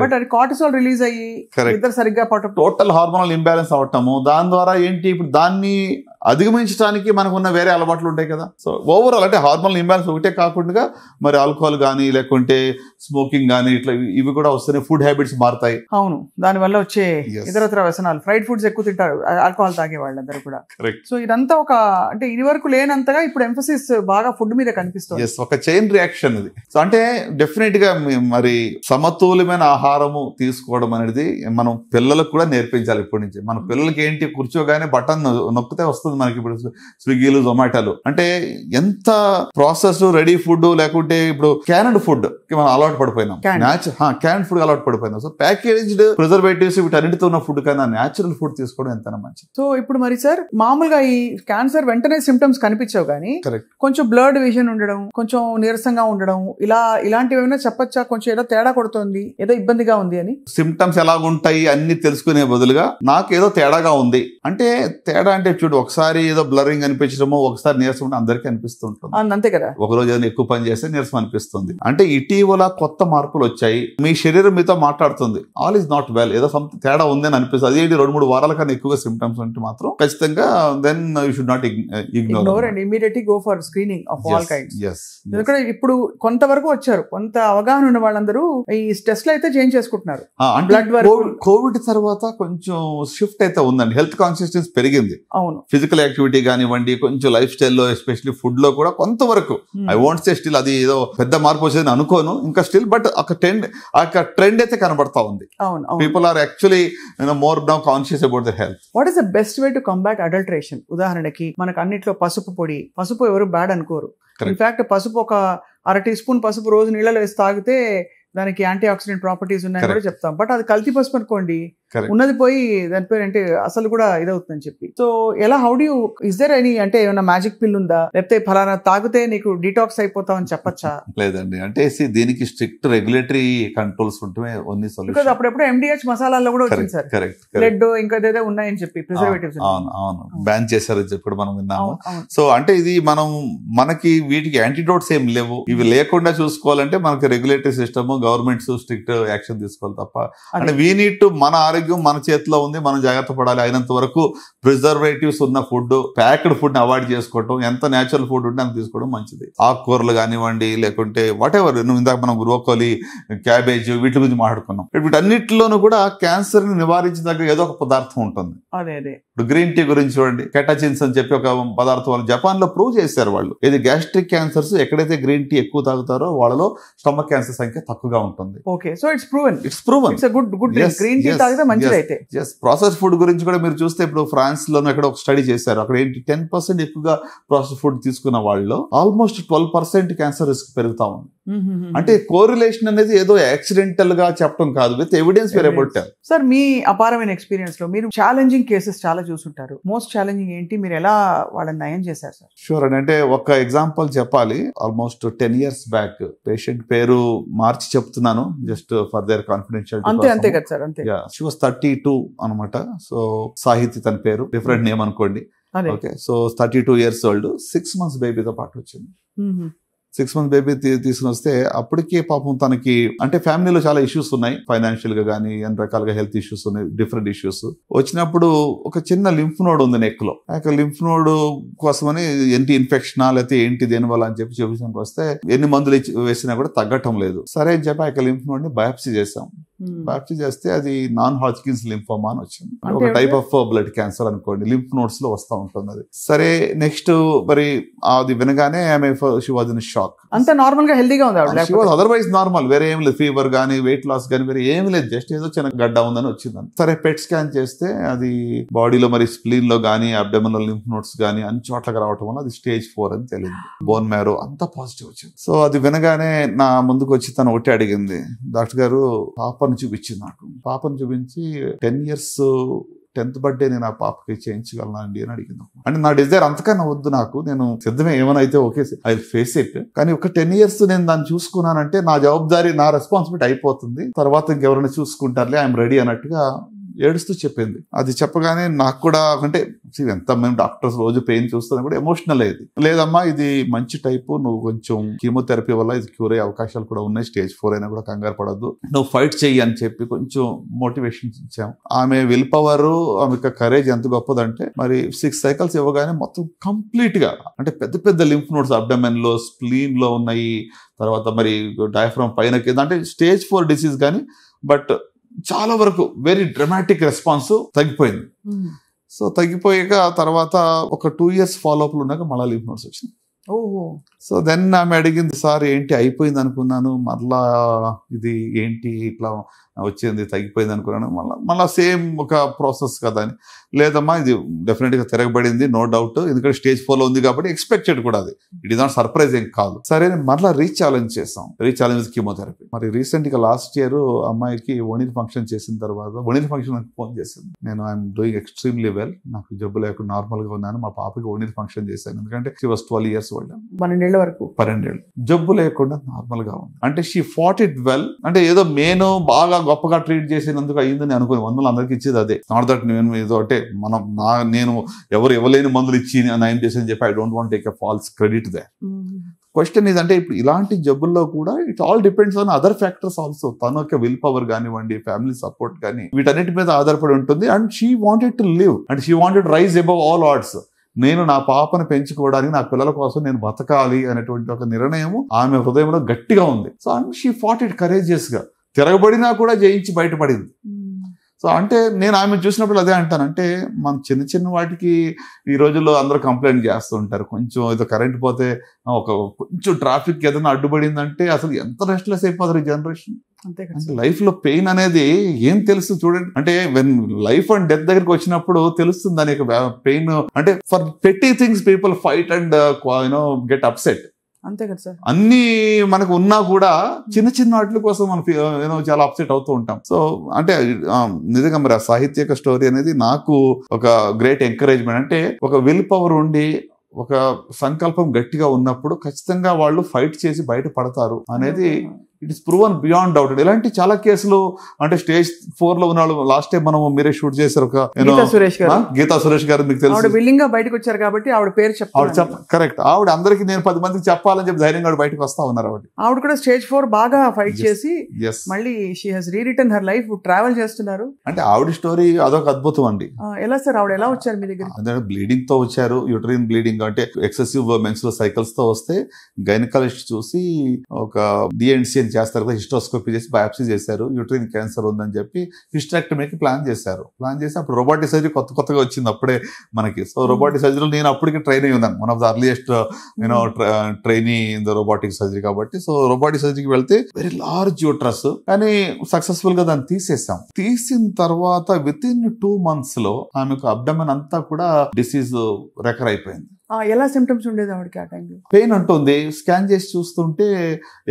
బట్ అది కార్టిసాల్ రిలీజ్ అయ్యి ఇద్దరు సరిగ్గా టోటల్ హార్మోనల్ ఇంబ్యాలెన్స్ అవటము, దాని ద్వారా ఏంటి ఇప్పుడు దాన్ని అధిగమించడానికి మనకున్న వేరే అలవాట్లు ఉంటాయి కదా. సో ఓవరాల్ అంటే హార్మోనల్ ఇంబ్యాలెన్స్ ఒకటే కాకుండా మరి ఆల్కహాల్ కానీ లేకుంటే స్మోకింగ్ కానీ ఇట్లా ఇవి కూడా వస్తున్నాయి, ఫుడ్ హ్యాబిట్స్ మారుతాయి. అవును, దానివల్ల వచ్చే ఇతరత్ర వ్యసనాలు, ఫ్రైడ్ ఫుడ్స్ ఎక్కువ తింటారు ఆల్కహాల్ తాగే వాళ్ళందరూ కూడా. సో ఇదంతా ఒక అంటే ఇది వరకు లేనంతగా ఇప్పుడు ఎంఫసిస్ బాగా ఫుడ్ మీద కనిపిస్తుంది. ఒక చైన్ రియాక్షన్ ఇది. సో అంటే డెఫినెట్ గా మరి సమతుల్యమైన ఆహారము తీసుకోవడం అనేది మనం పిల్లలకు కూడా నేర్పించాలి ఇప్పటి నుంచి. మన పిల్లలకి ఏంటి కూర్చోగానే బటన్ నొక్కితే వస్తుంది మనకి ఇప్పుడు స్విగ్గీలు జొమాటోలు. అంటే ఎంత ప్రాసెస్ రెడీ ఫుడ్ లేకుంటే ఇప్పుడు క్యాన్డ్ ఫుడ్ మనం అలవాటు పడిపోయినాం, క్యాన్డ్ ఫుడ్ అలవాటు పడిపోయినాం. సో ప్యాకేజ్డ్ ప్రిజర్వేటివ్స్ వీటన్నిటితో ఉన్న ఫుడ్ కన్నా న్యాచురల్ ఫుడ్ తీసుకోవడం ఎంత మంచిది. సో ఇప్పుడు మరి సార్ మామూలుగా ఈ క్యాన్సర్ వెంటనే సిమ్టమ్స్ కనిపించవు కానీ కొంచెం బ్లర్డ్ విజన్ ఉండడం, కొంచెం నీరసంగా ఉండడం, ఇలాంటివి ఏమైనా చెప్పచ్చా? కొంచెం ఏదో తేడా కొడుతుంది, ఏదో ఇబ్బందిగా ఉంది అని. సిమ్టమ్స్ ఎలాగుంటాయి అన్ని తెలుసుకునే బదులుగా నాకు ఏదో తేడాగా ఉంది అంటే, తేడా అంటే చూడు ఒకసారి ఏదో బ్లరింగ్ అనిపించడమో ఒకసారి నీరసం ఉంటే అందరికీ అనిపిస్తూ ఉంటుంది. అంతే కదా, ఒకరోజు ఏదైనా ఎక్కువ పని చేస్తే నీరసం అనిపిస్తుంది. అంటే ఇటీవల కొత్త మార్పులు వచ్చాయి, మీ శరీరం మీతో మాట్లాడుతుంది ఆల్ ఈజ్ నాట్ వెల్, ఏదో తేడా ఉందని అనిపిస్తుంది. అదేంటి 2-3 వారాల కన్నా ఎక్కువగా సిమ్టమ్స్ ఉంటే మాత్రం ఖచ్చితంగా then you should not ignore and immediately go for screening of all kinds. ఎందుకంటే ఇప్పుడు కొంతవరకు వచ్చారు, కొంత అవగాహన ఉన్న వాళ్ళందరూ ఈ టెస్ట్లు అయితే చేంజ్ చేసుకుంటున్నారు. కోవిడ్ తర్వాత కొంచెం షిఫ్ట్ అయితే ఉందండి, హెల్త్ కాన్షియస్నెస్ పెరిగింది. అవును, ఫిజికల్ యాక్టివిటీ కానివ్వండి, కొంచెం లైఫ్ స్టైల్లో ఎస్పెషల్లీ ఫుడ్ లో కూడా కొంతవరకు ఐ వాంట్ సే స్టిల్ అది ఏదో పెద్ద మార్పు వచ్చేదని అనుకోను ఇంకా స్టిల్, బట్ ఒక ట్రెండ్ అయితే కనబడతా ఉంది. People are actually more now conscious about the health. What is the best way to combat adulteration? ఉదాహరణకి మనకు అన్నిట్లో పసుపు పొడి, పసుపు ఎవరు బ్యాడ్ అనుకోరు. ఇన్ఫాక్ట్ పసుపు ఒక 1/2 టీ స్పూన్ పసుపు రోజు నీళ్ళలో వేసి తాగితే దానికి యాంటీ ఆక్సిడెంట్ ప్రాపర్టీస్ ఉన్నాయని కూడా చెప్తాం. బట్ అది కల్తీ పసుపు అనుకోండి, ఉన్నది పోయి దాని పేరు అంటే అసలు కూడా ఇదవుతుందని చెప్పి. సో ఎలా, how do you, is there any అంటే ఏమైనా మ్యాజిక్ పిల్ ఉందా, లేకపోతే ఫలానా తాగితే నీకు డిటాక్స్ అయిపోతావు అని చెప్పచ్చా? లేదండి, అంటే దీనికి స్ట్రిక్ట్ రెగ్యులేటరీ కంట్రోల్స్ ఉంటే ఓన్లీ సొల్యూషన్. అప్పుడప్పుడు MDH మసాలాల్లో కూడా వచ్చింది సార్, బ్లడ్ ఇంకా ఏదో ఉన్నాయని చెప్పి ప్రిజర్వేటివ్స్ అవును బ్యాన్ చేశారని చెప్పి మనం విన్నాము. సో అంటే ఇది మనకి వీటికి యాంటీడోట్స్ ఏం లేవు. ఇవి లేకుండా చూసుకోవాలంటే మనకి regulatory system, governments strict action తీసుకోవాలి తప్ప. అంటే వీ నీడ్ టు, మన ఆరోగ్యం మన చేతిలో ఉంది, మనం జాగ్రత్త పడాలి. అయినంత వరకు ప్రిజర్వేటివ్స్ ఉన్న ఫుడ్, ప్యాక్డ్ ఫుడ్ అవాయిడ్ చేసుకోవడం, ఎంత న్యాచురల్ ఫుడ్ ఉంటే అంత తీసుకోవడం మంచిది. ఆకుకూరలు కానివ్వండి, లేకుంటే వాట్ ఎవర్, ఇందాక మనం బ్రోకోలీ, క్యాబేజ్ వీటి గురించి మాట్లాడుకున్నాం. వీటన్నిటిలోనూ కూడా క్యాన్సర్ ని నివారించదగ్గ ఏదో ఒక పదార్థం ఉంటుంది. ఇప్పుడు గ్రీన్ టీ గురించి చూడండి, కెటచిన్స్ అని చెప్పి ఒక పదార్థం వాళ్ళు జపాన్ లో ప్రూవ్ చేశారు. వాళ్ళు ఇది గ్యాస్ట్రిక్ క్యాన్సర్స్ ఎక్కడైతే గ్రీన్ టీ ఎక్కువ తాగుతారో వాళ్ళలో స్టమక్ క్యాన్సర్ సంఖ్య తక్కువగా ఉంటుంది. Okay, so it's proven. It's a good green tea తాగితే మంచిది. అయితే ప్రాసెస్ ఫుడ్ గురించి కూడా మీరు చూస్తే ఇప్పుడు ఫ్రాన్స్ లోనే ఎక్కడ ఒక స్టడీ చేశారు. అక్కడ ఏంటి 10% ఎక్కువగా ప్రాసెస్ ఫుడ్ తీసుకున్న వాళ్ళు ఆల్మోస్ట్ 12% క్యాన్సర్ రిస్క్ పెరుగుతా ఉంది. అంటే కోరిలేషన్ అనేది ఏదో యాక్సిడెంటల్ గా చెప్పడం కాదు, with evidence where about. Sir మీ అపారమైన ఎక్స్పీరియన్స్ లో మీరు ఛాలెంజింగ్ కేసెస్ చాలా చూసుంటారు. మోస్ట్ ఛాలెంజింగ్ ఏంటి, మీరు ఎలా వాళ్ళని నయం చేశారు సార్? షూర్ అండి, అంటే ఒక ఎగ్జాంపుల్ చెప్పాలి. ఆల్మోస్ట్ 10 years బ్యాక్, పేషెంట్ పేరు మార్చి చెప్తున్నాను జస్ట్ ఫర్ దేర్ కాన్ఫిడెన్షియల్. అంతే కదా సార్, అంతే. షీ వాస్ 32 అనమాట. సో సాహితి తన పేరు, డిఫరెంట్ నేమ్ అనుకోండి. Okay, so 32 years old, 6 months బేబీతో పాటు వచ్చింది. 6 months బేబీ తీసుకుని వస్తే అప్పటికే పాపం తనకి అంటే ఫ్యామిలీలో చాలా ఇష్యూస్ ఉన్నాయి, ఫైనాన్షియల్ గా కానీ అన్ని రకాలుగా హెల్త్ ఇష్యూస్ ఉన్నాయి, డిఫరెంట్ ఇష్యూస్. వచ్చినప్పుడు ఒక చిన్న లింఫ్ నోడ్ ఉంది నెక్ లో. ఆ లింఫ్ నోడ్ కోసమని ఏంటి ఇన్ఫెక్షనా లేకపోతే ఏంటి దేనివల్ల అని చెప్పి చూపించడానికి వస్తే ఎన్ని మందులు వేసినా కూడా తగ్గటం లేదు. సరే అని చెప్పి ఆ లింఫ్ నోడ్ ని బయాప్సీ చేసాం. బయాప్సీ చేస్తే అది నాన్ హాజ్కిన్స్ లింఫోమా అని వచ్చింది. అంటే ఒక టైప్ ఆఫ్ బ్లడ్ క్యాన్సర్ అనుకోండి, లింఫ్ నోడ్స్ లో వస్తూ ఉంటుంది అది. సరే నెక్స్ట్ మరి అది వినగానే ఆమె షీ వాజ్ ఇన్ షాక్. అంత నార్మల్ గా హెల్దీగా ఉంది ఆవిడ? షీ వాజ్ అదర్వైజ్ నార్మల్, వేరే ఏం లేదు, ఫీవర్ కానీ వెయిట్ లాస్ కానీ వేరే ఏం లేదు, జస్ట్ ఏదో చిన్న గడ్డ ఉందని వచ్చిందని. సరే పెట్ స్కాన్ చేస్తే అది బాడీలో మరి స్ప్లీన్ లో కానీ అబ్డోమినల్ లింఫ్ నోడ్స్ కానీ అన్ని చోట్లకి రావటం వల్ల అది స్టేజ్ 4 అని తెలియదు. బోన్ మ్యారో అంతా పాజిటివ్ వచ్చింది. సో అది వినగానే నా ముందుకు వచ్చి తను ఒకటి అడిగింది, డాక్టర్ గారు పాపను చూపించింది నాకు. పాపను చూపించి 10 years 10th బర్త్డే నేను ఆ పాపకి చేయించగలనా అండి అని అడిగింది. అంటే నా డిజైర్ అంతకన్నా వద్దు, నాకు నేను సిద్ధమే, ఏమైనా అయితే ఓకే ఐ ఫేస్ ఇట్, కానీ ఒక 10 years నేను దాన్ని చూసుకున్నానంటే నా జవాబుదారీ నా రెస్పాన్సిబిలిటీ అయిపోతుంది, తర్వాత ఇంకెవరైనా చూసుకుంటారులే, ఐఎమ్ రెడీ అన్నట్టుగా ఏడుస్తూ చెప్పింది. అది చెప్పగానే నాకు కూడా అంటే ఎంత మేము డాక్టర్స్ రోజు పెయిన్ చూస్తున్నా కూడా ఎమోషనల్ అయ్యేది. లేదమ్మా ఇది మంచి టైపు, నువ్వు కొంచెం కీమోథెరపీ వల్ల ఇది క్యూర్ అయ్యే అవకాశాలు కూడా ఉన్నాయి, స్టేజ్ 4 అయినా కూడా కంగారు పడద్దు, నువ్వు ఫైట్ చెయ్యి అని చెప్పి కొంచెం మోటివేషన్ ఇచ్చాం. ఆమె విల్ పవర్, ఆమె కరేజ్ ఎంత గొప్పదంటే మరి 6 cycles ఇవ్వగానే మొత్తం కంప్లీట్ గా అంటే పెద్ద పెద్ద లింఫ్ నోడ్స్ అబ్డమెన్ లో స్ప్లీన్ లో ఉన్నాయి, తర్వాత మరి డయాఫ్రామ్ పైన కింద, అంటే స్టేజ్ 4 డిసీజ్ కానీ బట్ చాలా వరకు వెరీ డ్రమాటిక్ రెస్పాన్స్ తగ్గిపోయింది. సో తగ్గిపోయాక తర్వాత ఒక 2 years ఫాలోఅప్ లో ఉన్నాక మళ్ళీ లింఫ్ నోడ్స్ వచ్చింది. సో దెన్ ఆమె అడిగింది, సార్ ఏంటి అయిపోయింది అనుకున్నాను, మళ్ళా ఇది ఏంటి ఇట్లా వచ్చింది, తగ్గిపోయింది అనుకున్నాను, మళ్ళీ సేమ్ ఒక ప్రాసెస్ కదా అని. లేదమ్మా ఇది డెఫినెట్ గా తిరగబడింది, నో డౌట్, ఎందుకంటే స్టేజ్ 4 లో ఉంది కాబట్టి ఎక్స్పెక్టెడ్ కూడా, అది ఇట్ ఈస్ నాట్ సర్ప్రైజింగ్ కాదు. సరే మళ్ళీ రీఛాలెంజ్ చేసాం, రీఛాలెంజ్ కీమోథెరపీ. మరి రీసెంట్ గా లాస్ట్ ఇయర్ అమ్మాయికి ఓణీర్ ఫంక్షన్ చేసిన తర్వాత, ఓణీర్ ఫంక్షన్ నాకు ఫోన్ చేసింది, నేను ఐఎమ్ డూయింగ్ ఎక్స్ట్రీమ్లీ వెల్, నాకు జబ్బు లేకుండా నార్మల్ గా ఉన్నాను, మా పాపకి ఓణీర్ ఫంక్షన్ చేశాను, ఎందుకంటే షీ వాస్ 12 years old, 12 వరకు 12 జబ్బు లేకుండా నార్మల్ గా ఉంది. అంటే షీ ఫాట్ ఇట్ వెల్, అంటే ఏదో నేను బాగా గొప్పగా ట్రీట్ చేసినందుకు అయ్యిందని అనుకుని మందులు అందరికి ఇచ్చేది అదే, నాట్ దట్ నేను ఏదో అంటే నేను ఎవరు ఇవ్వలేని మందులు ఇచ్చి నయం చేసి చెప్పి I don't want take a false credit they. Question ఇదంటే ఇప్పుడు ఇలాంటి జబ్బుల్లో కూడా it all depends on other factors also, తన యొక్క విల్ పవర్ కానివ్వండి, ఫ్యామిలీ సపోర్ట్ కానీ, వీటన్నిటి మీద ఆధారపడి ఉంటుంది. And she wanted to live and she wanted rise above all odds. నేను నా పాపను పెంచుకోవడానికి, నా పిల్లల కోసం నేను బతకాలి అనేటువంటి ఒక నిర్ణయం ఆమె హృదయంలో గట్టిగా ఉంది. So and she fought it courageous గా, తిరగబడినా కూడా జయించి బయటపడింది. సో అంటే నేను ఆమె చూసినప్పుడు అదే అంటాను, అంటే మన చిన్న చిన్న వాటికి ఈ రోజుల్లో అందరూ కంప్లైంట్ చేస్తూ ఉంటారు. కొంచెం ఏదో కరెంట్ పోతే, ఒక కొంచెం ట్రాఫిక్ ఏదైనా అడ్డుపడిందంటే అసలు ఎంత రెస్ట్లెస్ అయిపోతారు ఈ జనరేషన్. అంటే లైఫ్ లో పెయిన్ అనేది ఏం తెలుసు చూడండి, అంటే వెన్ లైఫ్ అండ్ డెత్ దగ్గరికి వచ్చినప్పుడు తెలుస్తుంది దాని యొక్క పెయిన్. అంటే ఫర్ పెట్టి things people fight and get upset, అంతే కదా సార్. అన్ని మనకు ఉన్నా కూడా చిన్న చిన్న వాటి కోసం మనం చాలా అప్సెట్ అవుతూ ఉంటాం. సో అంటే నిజంగా మరి ఆ సాహిత్యక స్టోరీ అనేది నాకు ఒక గ్రేట్ ఎంకరేజ్మెంట్. అంటే ఒక విల్ పవర్ ఉండి ఒక సంకల్పం గట్టిగా ఉన్నప్పుడు ఖచ్చితంగా వాళ్ళు ఫైట్ చేసి బయట పడతారు అనేది it is proven beyond doubt. ఇలాంటి చాలా కేసులు అంటే స్టేజ్ 4 లో ఉన్న వాళ్ళు, లాస్ట్ టైం మనం మీరే షూట్ చేశారు ఒక గీతా సురేష్ గారు, మీకు తెలుసు, బిల్డింగ్ గా బయటకు వచ్చారు కాబట్టి ఆవిడ పేరు చెప్పాలి. కరెక్ట్, ఆవిడ అందరికి నేను 10 మందికి చెప్పాలని చెప్పి ధైర్యంగా బయటకు వస్తా ఉన్నారు. ఆవిడ కూడా స్టేజ్ 4 బాగా ఫైట్ చేసి మళ్ళీ she has re-return her life, travel చేస్తున్నారు. అంటే ఆవిడ స్టోరీ అదొక అద్భుతం అండి. ఎలా సార్ ఆవిడ ఎలా వచ్చారు మీ దగ్గర? అంటే బ్లీడింగ్ తో వచ్చారు, యూటరిన్ బ్లీడింగ్ అంటే ఎక్సెసివ్ మెన్స్ట్రువల్ సైకిల్స్ తో వస్తే గైనకాలజిస్ట్ చూసి ఒక డిఎన్సి చేస్తారు కదా, హిస్టోస్కోపీ చేసి బయాప్సీ చేశారు, యూటరిన్ క్యాన్సర్ ఉందని చెప్పి హిస్టెక్టమీకి ప్లాన్ చేశారు. ప్లాన్ చేసి అప్పుడు రోబోటిక్ సర్జరీ కొత్తగా వచ్చింది అప్పుడే మనకి. సో రోబోటిక్ సర్జరీలో నేను అప్పటికి ట్రైన్ అయ్యి ఉన్నాను, one of the earliest trainee in the robotic surgery కాబట్టి. సో రోబోటిక్ సర్జరీకి వెళ్తే వెరీ లార్జ్ యూట్రస్, కానీ సక్సెస్ఫుల్ గా దాన్ని తీసేసాం. తీసిన తర్వాత విత్ ఇన్ 2 months లో ఆమెకు అబ్డమెన్ అంతా కూడా డిసీజ్ రెకర్ అయిపోయింది. ఎలా సిమ్టమ్స్ ఉండేది ఆవిడకి ఆ టైంలో? పెయిన్ ఉంటుంది. స్కాన్ చేసి చూస్తుంటే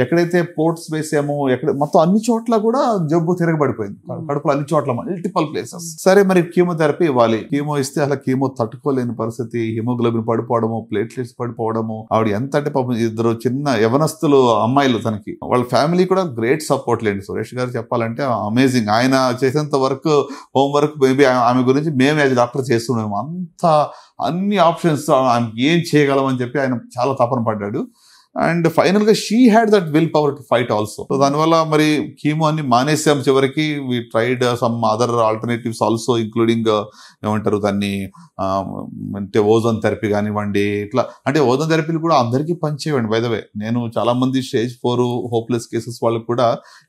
ఎక్కడైతే పోర్ట్స్ వేసామో మొత్తం అన్ని చోట్ల కూడా జబ్బు తిరగబడిపోయింది, కడుపులో అన్ని చోట్ల మల్టిపల్ ప్లేసెస్. సరే మరి కీమోథెరపీ ఇవ్వాలి. కీమో ఇస్తే అలా కీమో తట్టుకోలేని పరిస్థితి, హిమోగ్లోబిన్ పడిపోవడము, ప్లేట్లెట్స్ పడిపోవడము. ఆవిడ ఎంత అంటే పాపం 2 చిన్న యవనస్తులు అమ్మాయిలు, తనకి వాళ్ళ ఫ్యామిలీ కూడా గ్రేట్ సపోర్ట్ లేండి. సురేష్ గారు చెప్పాలంటే అమేజింగ్. ఆయన చేసేంత వర్క్, హోంవర్క్ మేబీ ఆమె గురించి మేము యాజ్ డాక్టర్ చేస్తున్నాము. అంత అన్ని ఆప్షన్స్ ఆమెకి ఏం చేయగలం అని చెప్పి ఆయన చాలా తపన పడ్డాడు. అండ్ ఫైనల్ గా she had that will power to fight also. So దానివల్ల మరి కీమో అన్ని మానేసాం చివరికి. We tried some other alternatives also, including ఏమంటారు దాన్ని అంటే ఓజోన్ థెరపీ కానివ్వండి, ఇట్లా అంటే ఓజోన్ థెరపీలు కూడా అందరికీ పనిచేయండి. బై ద వే నేను చాలా మంది స్టేజ్ 4 హోప్లెస్ కేసెస్ వాళ్ళకి కూడా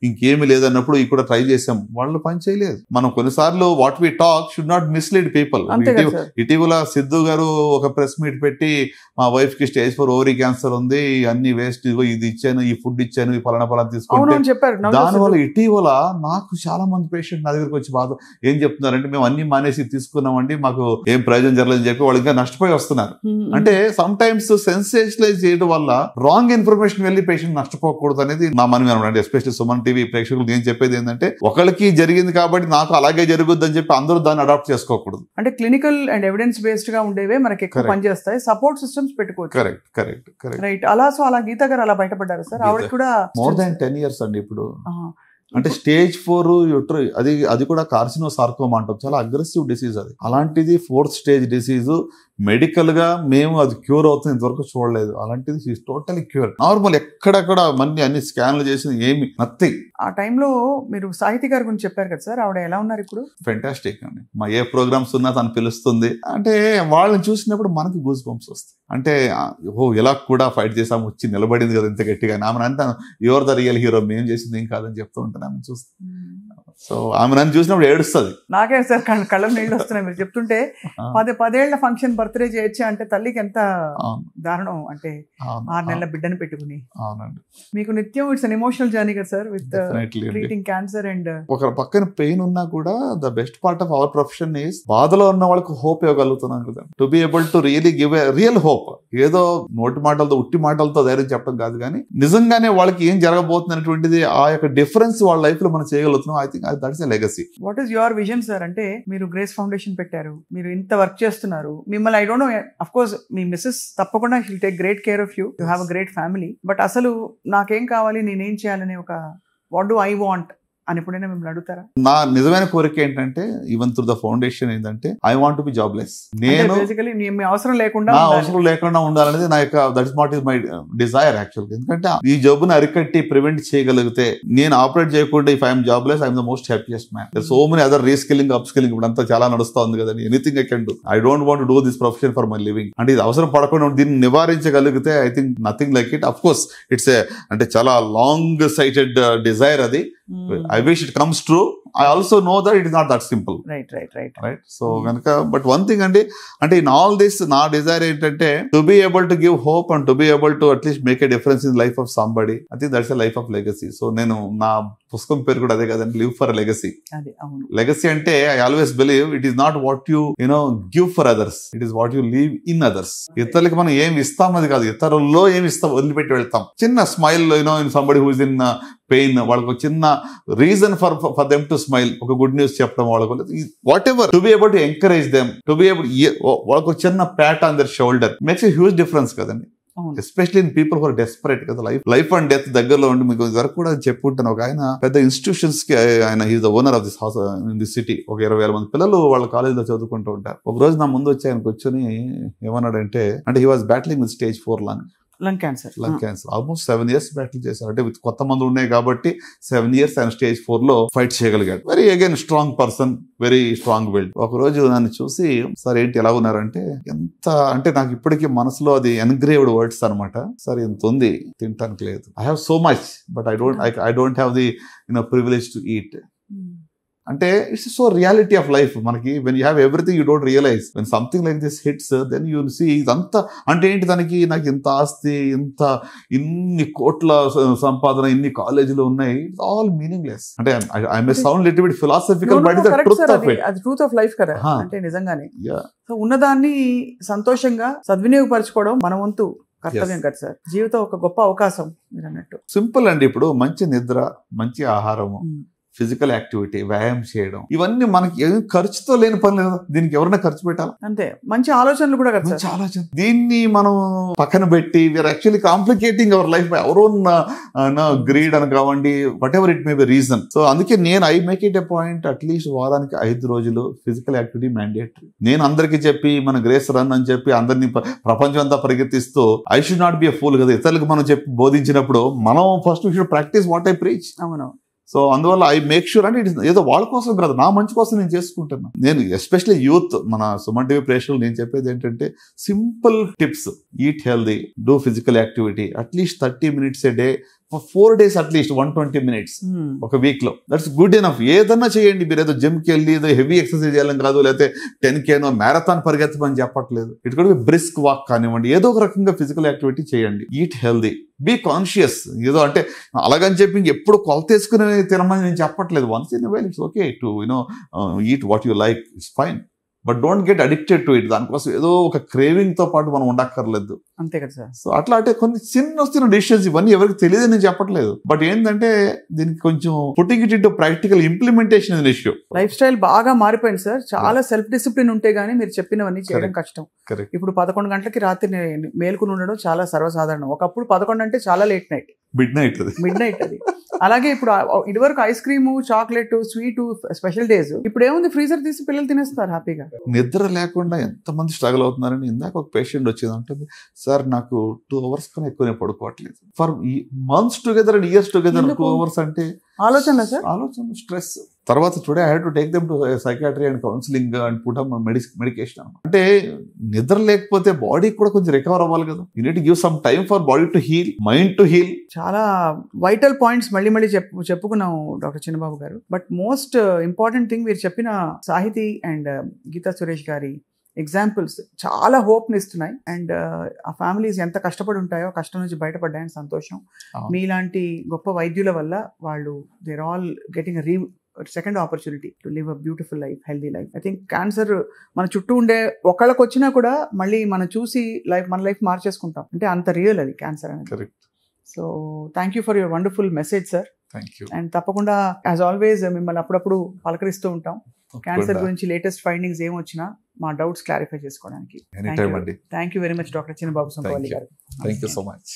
ఇంకేమీ లేదన్నప్పుడు ఇవి కూడా ట్రై చేసాం, వాళ్ళు పనిచేయలేదు. మనం కొన్నిసార్లు what we talk should not mislead people. ఇటీవల సిద్ధు గారు ఒక ప్రెస్ మీట్ పెట్టి మా వైఫ్ కి స్టేజ్ 4 ఓవరీ క్యాన్సర్ ఉంది, అన్ని వేస్ట్, ఇది ఇచ్చాను, ఈ ఫుడ్ ఇచ్చాను, ఈ పలానా తీసుకుంటే, దానివల్ల ఇటీవల నాకు చాలా మంది పేషెంట్ నా దగ్గరకు వచ్చి బాధ ఏం చెప్తున్నారంటే మేము అన్ని మానేసి తీసుకున్నామండి, మాకు ఏం ప్రయోజనం జరగలేదని చెప్పి వాళ్ళు ఇంకా నష్టపోయి వస్తున్నారు. అంటే సమ్ టైమ్స్ సెన్సేషనలైజ్ చేయడం వల్ల రాంగ్ ఇన్ఫర్మేషన్ వెళ్ళి పేషెంట్ నష్టపోకూడదు అనేది నా మనవి అనమాట. ఎస్పెషల్లీ సుమన్ టీవీ ప్రేక్షకులు నేను చెప్పేది ఏంటంటే ఒకరికి జరిగింది కాబట్టి నాకు అలాగే జరుగుద్ది అని చెప్పి అందరూ దాన్ని అడాప్ట్ చేసుకోకూడదు. అంటే క్లినికల్ అండ్ ఎవిడెన్స్ బేస్డ్ గా ఉండేవే మనకి ఎక్కువ పనిచేస్తాయి, సపోర్ట్ సిస్టమ్స్ పెట్టుకోవచ్చు. Correct right. అలా గీత గారు అలా బయటపడ్డారు సార్. ఆవిడ కూడా మోర్ దాన్ 10 years అండి ఇప్పుడు. అంటే స్టేజ్ 4 యూట్రై అది కూడా కార్సినోసార్కోమా అంటాం, చాలా అగ్రెసివ్ డిసీజ్ అది. అలాంటిది 4th stage డిసీజ్. మెడికల్ గా మేము అది క్యూర్ అవుతుంది ఇంతవరకు చూడలేదు. అలాంటిది టోటలీ క్యూర్. నార్మల్ ఎక్కడక్కడ అన్ని స్కాన్లు చేసింది ఏమి నథింగ్. ఆ టైంలో మీరు సాహితీ గారి గురించి చెప్పారు కదా సార్, ఆవిడ ఎలా ఉన్నారు ఇప్పుడు? ఫెంటాస్టిక్ అండి. మా ఏ ప్రోగ్రామ్స్ ఉన్నా తను పిలుస్తుంది. అంటే వాళ్ళని చూసినప్పుడు మనకి గూస్ బంప్స్ వస్తాయి. అంటే ఇలా కూడా ఫైట్ చేసాము, వచ్చి నిలబడింది కదా ఇంత గట్టిగా. ఆమె అంతా యువర్ ద రియల్ హీరో, మేము చేసింది ఏం కాదని చెప్తూ ఉంటాను ఆమె చూస్తే. సో ఆమె నన్ను చూసినప్పుడు ఏడుస్తుంది. నాకే సార్ కళ్ళ నీళ్ళు వస్తున్నాయి మీరు చెప్తుంటే. 10 ఏళ్ల ఫంక్షన్ బర్త్డే చేయొచ్చా అంటే తల్లికి ఎంత దారుణం. అంటే 6 నెలల బిడ్డను పెట్టుకుని. అవునండి. మీకు నిత్యం ఇట్స్ అన్ ఎమోషనల్ జర్నీ కదా sir with treating cancer. And ఒక పక్కన పెయిన్ ఉన్నా కూడా the best part of our profession is బాధలో ఉన్న వాళ్ళకి హోప్ ఇవ్వగలుగుతున్నాం కదా. To be able to really give a real hope. ఏదో నోటి మాటలతో ఉట్టి మాటలతో ధైర్యం చెప్పడం కాదు, కానీ నిజంగానే వాళ్ళకి ఏం జరగబోతుంది అనేటువంటిది ఆ యొక్క డిఫరెన్స్ వాళ్ళ లైఫ్ లో మనం చేయగలుగుతున్నాం. I think that's a legacy. What is your vision sir? అంటే మీరు గ్రేస్ ఫౌండేషన్ పెట్టారు, మీరు ఇంత వర్క్ చేస్తున్నారు. మిమ్మల్ని I don't know, of course మీ మిస్సెస్ తప్పకుండా she'll take great care of you, you have a great family. But అసలు నాకేం కావాలి, నేనేం చేయాలనే ఒక వాట్ డూ ఐ వాంట్ అని ఎప్పుడైనా మిమ్మల్ని అడుగుతారా? నా నిజమైన కోరిక ఏంటంటే ఈవెన్ త్రూ ద ఫౌండేషన్ ఏంటంటే I want to be jobless. నేను అవసరం లేకుండా ఉండాలనేది నా యొక్క that is what is my Dzire యాక్చువల్గా. ఎందుకంటే ఈ జబ్బుని అరికట్టి ప్రివెంట్ చేయగలిగితే, నేను ఆపరేట్ చేయకుండా if I'm jobless I'm the most happiest man. So many other reskilling upskilling ఇప్పుడు అంతా చాలా నడుస్తా ఉంది కదండి. Anything I can do. I don't want to do this profession for my living. అంటే ఇది అవసరం పడకుండా దీన్ని నివారించగలిగితే I think nothing like it. Of course it's a అంటే చాలా లాంగ్ సైటెడ్ డిజైర్ అది. I wish it comes true. I also know that it is not that simple. Right. So ganaka, but one thing ante in all this na desire entante to be able to give hope and to be able to at least make a difference in the life of somebody. I think that's a life of legacy. So nenu na పుస్తకం పేరు కూడా అదే కదండి, live for legacy. Legacy అంటే I always believe it is not what you give for others, it is what you leave in others. ఇతరులకి మనం ఏమి ఇస్తాం అది కాదు, ఇతరుల్లో ఏమి ఇస్తాం వదిలిపెట్టి వెళ్తాం. చిన్న smile in somebody who is in pain, వాళ్ళకు చిన్న reason for them to smile, ఒక గుడ్ న్యూస్ చెప్పడం వాళ్ళకు, whatever, to be able to encourage them, to be able వాళ్ళకు చిన్న pat on their shoulder makes a huge difference కదండి. Especially in people who are desperate కదా. Life and death దగ్గరలో ఉండి, మీకు వరకు కూడా చెప్పుకుంటాను, ఒక ఆయన పెద్ద ఇన్స్టిట్యూషన్స్ కి ఆయన he's the owner of this house in this city. ఒక 20,000 మంది పిల్లలు వాళ్ళ కాలేజీలో చదువుకుంటూ ఉంటారు. ఒక రోజు నా ముందు వచ్చి ఆయన కూర్చొని ఏమన్నాడంటే, అంటే he was బ్యాటిలింగ్ with stage 4 lung cancer almost 7 years battle చేశారు. అంటే కొత్త మందులు ఉన్నాయి కాబట్టి 7 years ఆయన స్టేజ్ 4 లో ఫైట్ చేయగలిగాడు. Very again strong person, very strong build. ఒక రోజు నన్ను చూసి, సార్ ఏంటి ఎలా ఉన్నారంటే, ఎంత అంటే నాకు ఇప్పటికీ మనసులో అది ఎన్గ్రేవ్డ్ వర్డ్స్ అనమాట. సార్ ఇంత ఉంది, తింటానికి లేదు. I have so much but I don't have the privilege to eat. అంటే it's so reality of life. మనకి when you have everything you don't realise, when something like this hits then you will see ఇదంతా అంటే ఏంటి, నాకు ఇంత ఆస్తి, ఇన్ని కోట్ల సంపాదన, ఇన్ని కాలేజీలు ఉన్నాయి, ఇట్స్ ఆల్ మీనింగ్లెస్. అంటే I may sound little bit philosophical but the truth of it. అది ట్రూత్ ఆఫ్ లైఫ్ కదా. అంటే నిజంగానే సో ఉన్నదాన్ని సంతోషంగా సద్వినియోగపరచుకోవడం మన వంతు కర్తవ్యం కదా సార్. జీవితం ఒక గొప్ప అవకాశం మీరు అన్నట్టు. సింపుల్ అండి. ఇప్పుడు మంచి నిద్ర, మంచి ఆహారము, ఫిజికల్ యాక్టివిటీ, వ్యాయామం చేయడం, ఇవన్నీ మనకి ఏం ఖర్చుతో లేని పనులు కదా, దీనికి ఎవరైనా ఖర్చు పెట్టాలి. అంతే, మంచి ఆలోచనలు కూడా కదా సార్. చాలా దీన్ని మనం పక్కన పెట్టి we are actually complicating our life by our own greed అని కావండి, whatever it may be reason. So అందుకే నేను I make it a point, at least వారానికి 5 రోజులు ఫిజికల్ యాక్టివిటీ మ్యాండేటరీ. నేను అందరికీ చెప్పి మన గ్రేస్ రన్ అని చెప్పి అందరినీ ప్రపంచం అంతా పరిగెత్తిస్తూ I should not be a fool కదా, ఇతరులకు మనం చెప్పి బోధించినప్పుడు మనం first we should practice what I preach. అవును. సో అందువల్ల ఐ మేక్ షూర్ అంటే ఇట్ ఏదో వాళ్ళ కోసం కాదు, నా మంచి కోసం నేను చేసుకుంటున్నాను. నేను ఎస్పెషల్లీ యూత్, మన సుమన్ టీవీ ప్రేక్షకులు నేను చెప్పేది ఏంటంటే simple tips. Eat healthy, do physical activity at least 30 minutes a day for 4 days, at least 120 minutes ఒక వీక్ లో. That's good enough. ఏదన్నా చేయండి, మీరు ఏదో జిమ్ కి వెళ్ళి ఏదో హెవీ ఎక్సర్సైజ్ చేయాలని కాదు, లేకపోతే 10K మ్యారథాన్ పరిగెత్తమని చెప్పట్లేదు. ఇట్ కూడా బ్రిస్క్ వాక్ కానివ్వండి, ఏదో ఒక రకంగా ఫిజికల్ యాక్టివిటీ చేయండి. Eat healthy, be conscious. ఏదో అంటే అలాగని చెప్పి ఎప్పుడు కొలతేసుకుని తినమని నేను చెప్పట్లేదు. Once in while it's okay to eat what you like, it's fine, but don't get addicted to it. దానికోసం ఏదో ఒక క్రేవింగ్ తో పాటు మనం ఉండక్కర్లేదు. అంతే కదా సార్. సో అట్లా అంటే కొన్ని చిన్న డిసిషన్స్, ఇవన్నీ ఎవరికి తెలియదు నేను చెప్పట్లేదు, బట్ ఏంటంటే దీనికి కొంచెం putting it into practical implementation issue. Life style బాగా మారిపోయింది సార్. చాలా సెల్ఫ్ డిసిప్లిన్ ఉంటే గానీ మీరు చెప్పినవన్నీ చేయడం కష్టం. ఇప్పుడు 11 గంటలకి రాత్రి మేల్కొని ఉండడం చాలా సర్వసాధారణం. ఒకప్పుడు 11 అంటే చాలా లేట్ నైట్, మిడ్ నైట్ అది. అలాగే ఇప్పుడు ఇదివరకు ice cream, chocolate, sweet, special days. ఇప్పుడు ఏముంది, ఫ్రీజర్ తీసి పిల్లలు తినేస్తారు హ్యాపీగా. నిద్ర లేకుండా ఎంతమంది స్ట్రగుల్ అవుతున్నారని ఇందాక ఒక పేషెంట్ వచ్చేది ఉంటుంది, సార్ నాకు 2 hours కన్నా ఎక్కువ పడుకోవట్లేదు. For months together and years together 2 hours అంటే ఆలోచన సార్, ఆలోచన, స్ట్రెస్. తర్వాత today I had to take them to psychiatry and counselling and put up medication. అంటే నిద్ర లేకపోతే బాడీ కూడా కొంచెం రికవర్ అవ్వాలి కదా. You need to give some time for body to heal, mind to heal. చాలా వైటల్ పాయింట్స్ మళ్ళీ చెప్పుకున్నాం డాక్టర్ చిన్నబాబు గారు. బట్ మోస్ట్ ఇంపార్టెంట్ థింగ్ మీరు చెప్పిన సాహితీ అండ్ గీతా సురేష్ గారి ఎగ్జాంపుల్స్ చాలా హోప్ని ఇస్తున్నాయి. అండ్ ఆ ఫ్యామిలీస్ ఎంత కష్టపడి ఉంటాయో, కష్టం నుంచి బయటపడ్డాయని సంతోషం. మీలాంటి గొప్ప వైద్యుల వల్ల వాళ్ళు they're all getting second opportunity to live a beautiful life, healthy life. I think cancer మన చుట్టూ ఉండే ఒకళ్ళకి వచ్చినా కూడా మళ్ళీ మనం చూసి మన లైఫ్ మార్చేసుకుంటాం. అంటే అంత రియల్ అది క్యాన్సర్ అనేది. So thank you for your wonderful message sir. And తప్పకుండా యాజ్ ఆల్వేస్ మిమ్మల్ని అప్పుడప్పుడు పలకరిస్తూ ఉంటాం. క్యాన్సర్ గురించి లేటెస్ట్ ఫైండింగ్స్ ఏమొచ్చినా మా డౌట్స్ క్లారిఫై చేసుకోవడానికి. Thank you very much doctor Chinnababu Sampavalli garu. Thank you so much.